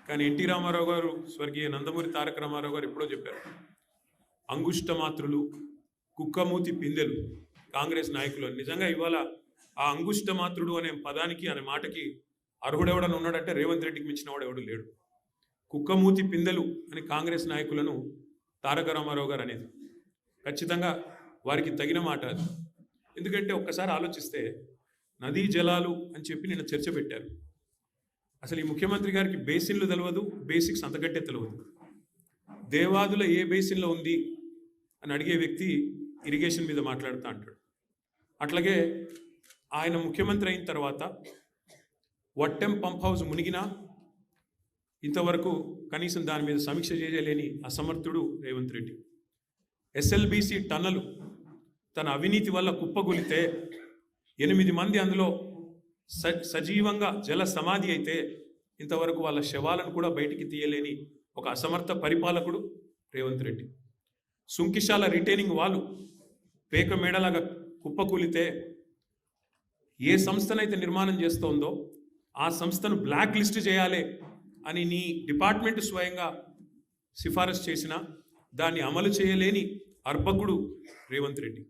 కానీ ఎన్టీ రామారావు గారు, స్వర్గీయ నందమూరి తారక రామారావు గారు ఎప్పుడో చెప్పారు, అంగుష్టమాత్రులు, కుక్కమూతి పిందెలు కాంగ్రెస్ నాయకులు. నిజంగా ఇవాళ ఆ అంగుష్టమాత్రుడు అనే పదానికి, అనే మాటకి అర్హుడెవడని ఉన్నాడంటే రేవంత్ రెడ్డికి మించిన వాడు ఎవడు లేడు. కుక్కమూతి పిందెలు అని కాంగ్రెస్ నాయకులను తారక రామారావు గారు అనేది ఖచ్చితంగా వారికి తగిన మాట అది. ఎందుకంటే ఒక్కసారి ఆలోచిస్తే నదీ జలాలు అని చెప్పి నిన్న చర్చ పెట్టారు. అసలు ఈ ముఖ్యమంత్రి గారికి బేసిన్లు తెలియదు, బేసిక్స్ అంతకంటే తెలియదు. దేవాదుల ఏ బేసిన్లో ఉంది అని అడిగే వ్యక్తి ఇరిగేషన్ మీద మాట్లాడుతూ అంటాడు. అట్లాగే ఆయన ముఖ్యమంత్రి అయిన తర్వాత వట్టెం పంప్ హౌస్ మునిగినా ఇంతవరకు కనీసం దాని మీద సమీక్ష చేయలేని అసమర్థుడు రేవంత్ రెడ్డి. ఎస్ఎల్బీసీ టన్నలు తన అవినీతి వల్ల కుప్పగొలితే 8 మంది అందులో సజీవంగా జల సమాధి అయితే ఇంతవరకు వాళ్ళ శవాలను కూడా బయటికి తీయలేని ఒక అసమర్థ పరిపాలకుడు రేవంత్ రెడ్డి. సుంకిశాల రిటైనింగ్ వాళ్ళు పేక మేడలాగా కుప్పకూలితే ఏ సంస్థనైతే నిర్మాణం చేస్తోందో ఆ సంస్థను బ్లాక్ లిస్ట్ చేయాలి అని నీ డిపార్ట్మెంట్ స్వయంగా సిఫారసు చేసినా దాన్ని అమలు చేయలేని అర్భకుడు రేవంత్ రెడ్డి.